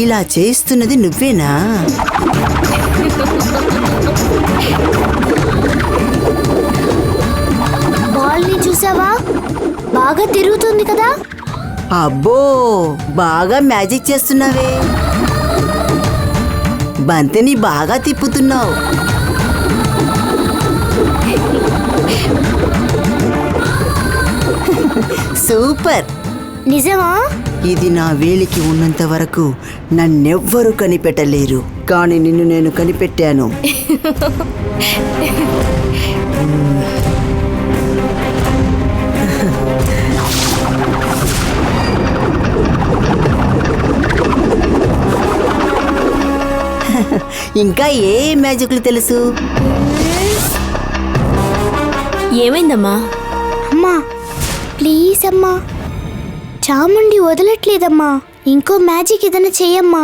ఇలా చేస్తున్నది నువ్వేనా? బాల్ని చూసావా? బాగా తిరుగుతుంది కదా. అబ్బో, బాగా మ్యాజిక్ చేస్తున్నావే. బంతిని బాగా తిప్పుతున్నావు. సూపర్. నిజమా? ఇది నా వేలికి ఉన్నంత వరకు నన్నెవ్వరూ కనిపెట్టలేరు, కానీ నిన్ను నేను కనిపెట్టాను. ఇంకా ఏ మ్యాజిక్లు తెలుసు? ఏమైందమ్మా? అమ్మా ప్లీజ్ అమ్మా, చాముండి వదలట్లేదమ్మా. ఇంకో మ్యాజిక్ ఏదైనా చెయ్యమ్మా.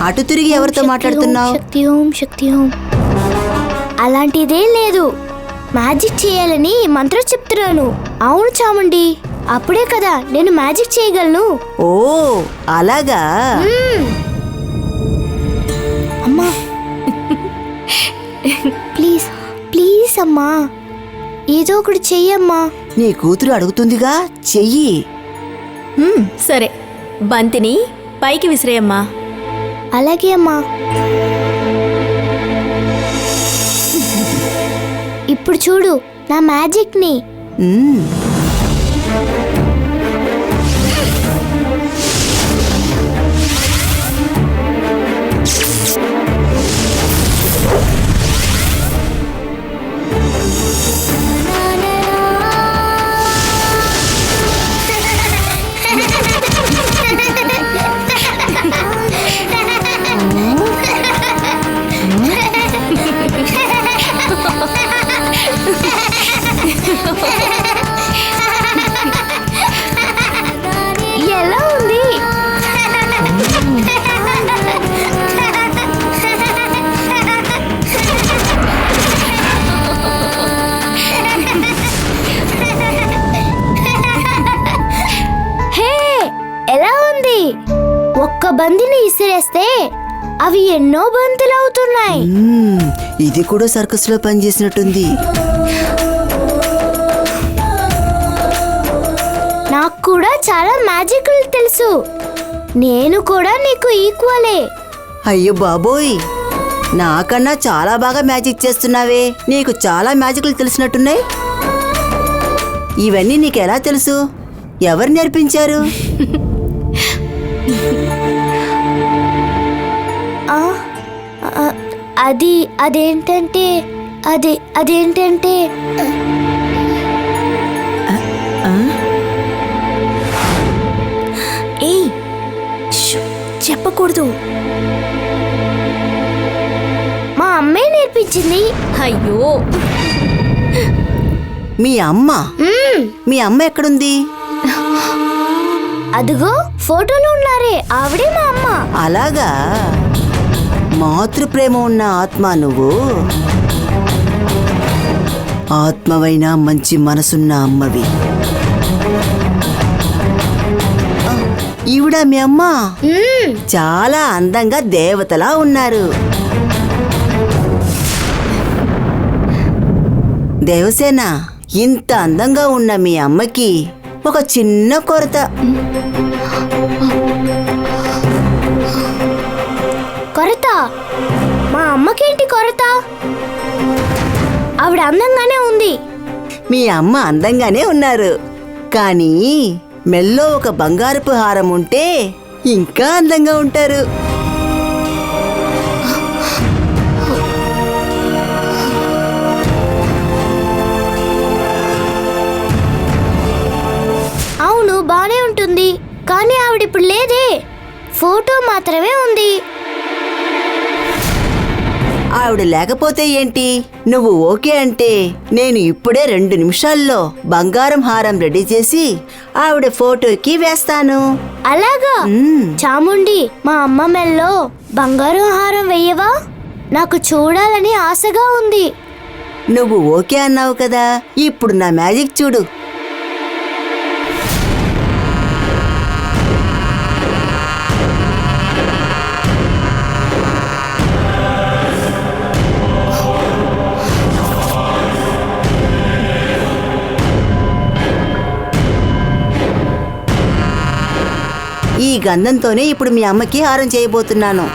అటు తిరిగి ఎవరితో మాట్లాడుతున్నావు? శక్తి ఓం శక్తి ఓం. అలాంటిదేం లేదు, మ్యాజిక్ చేయాలని మంత్రం చెప్తున్నాను. అవును చాముండి, అప్పుడే కదా నేను మ్యాజిక్ చేయగలను. ఓ అలాగా. అమ్మా ప్లీజ్ ప్లీజ్ అమ్మా, ఏదో ఒకటి చెయ్యమ్మా. నీ కూతురు అడుగుతుందిగా, చెయ్యి. సరే, బంతిని పైకి విసిరేయమ్మా. అలాగే అమ్మా. ఇప్పుడు చూడు నా మ్యాజిక్ ని. ఎలా ఉంది? హే, ఎలా ఉంది? ఒక్క బంతిని ఇసిరేస్తే అవి ఎన్నో బంతులు అవుతున్నాయి. ఇది కూడా సర్కస్ లో పనిచేసినట్టుంది. నాకు కూడా చాలా మ్యాజిక్లు తెలుసు. నేను కూడా నీకు ఈక్వలే. అయ్యో బాబోయ్, నాకన్నా చాలా బాగా మ్యాజిక్ చేస్తున్నావే. నీకు చాలా మ్యాజిక్లు తెలిసినట్టున్నాయి. ఇవన్నీ నీకెలా తెలుసు? ఎవరు నేర్పించారు? అదేంటంటే ఏయ్, చెప్పకూడదు. మా అమ్మే నేర్పించింది. అయ్యో, మీ అమ్మ ఎక్కడుంది? అదిగో ఫోటోలో ఉన్నారే, ఆవిడే మా అమ్మ. అలాగా, మాతృప్రేమ ఉన్న ఆత్మ నువ్వు. ఆత్మవైనా మంచి మనసున్న అమ్మవి. ఈవిడ మీ అమ్మ చాలా అందంగా దేవతలా ఉన్నారు. దేవసేన, ఇంత అందంగా ఉన్న మీ అమ్మకి ఒక చిన్న కొరత. కొరత? మా అమ్మకేంటి కొరత? ఆవిడ అందంగానే ఉంది. మీ అమ్మ అందంగానే ఉన్నారు, కానీ మెల్లో ఒక బంగారపు హారం ఉంటే ఇంకా అందంగా ఉంటారు. అవును, బానే ఉంటుంది, కానీ ఆవిడిప్పుడు లేదే. ఫోటో మాత్రమే ఉంది. ఆవిడ లేకపోతే ఏంటి? నువ్వు ఓకే అంటే నేను ఇప్పుడే 2 నిమిషాల్లో బంగారం హారం రెడీ చేసి ఆవిడ ఫోటోకి వేస్తాను. అలాగా? చాముండి, మా అమ్మ మెల్లో బంగారం హారం వెయ్యవా? నాకు చూడాలని ఆశగా ఉంది. నువ్వు ఓకే అన్నావు కదా, ఇప్పుడు నా మ్యాజిక్ చూడు. ఈ గంధంతోనే ఇప్పుడు మీ అమ్మకి హారం చేయబోతున్నాను.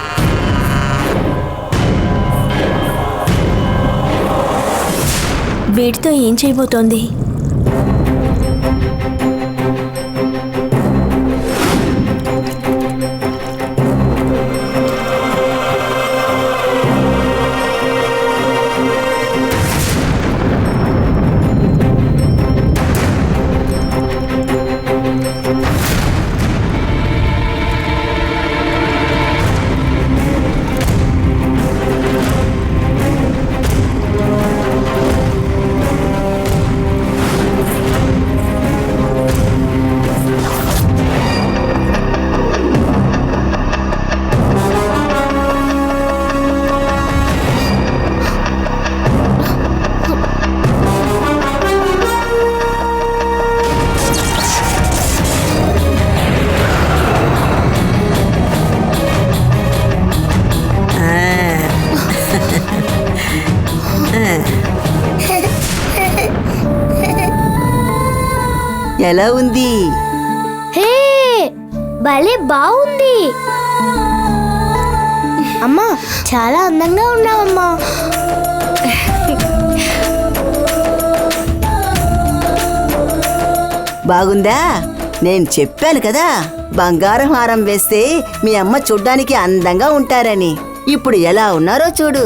వీటితో ఏం చేయబోతోంది? ఎలా ఉంది? హే, భలే బాగుంది. అమ్మా, చాలా అందంగా ఉన్నావమ్మా. బాగుందా? నేను చెప్పాను కదా, బంగారం హారం వేస్తే మీ అమ్మ చూడ్డానికి అందంగా ఉంటారని. ఇప్పుడు ఎలా ఉన్నారో చూడు.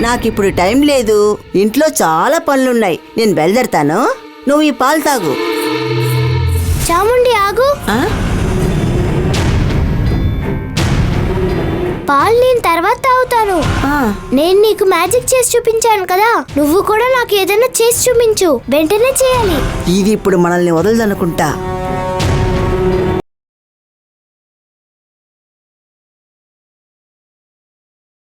నాకిప్పుడు టైం లేదు, ఇంట్లో చాలా పనులున్నాయి. నేను బయలుదేరతాను, నువ్వు ఈ పాలు తాగు. చాముండి ఆగు. ఆ? పాలు నేను తర్వాత తాగుతాను. ఆ. నేను నీకు మ్యాజిక్ చేసి చూపించాను కదా, నువ్వు కూడా నాకు ఏదైనా చేసి చూపించు. వెంటనే చేయాలి. ఇది ఇప్పుడు మనల్ని వదలదనుకుంటా.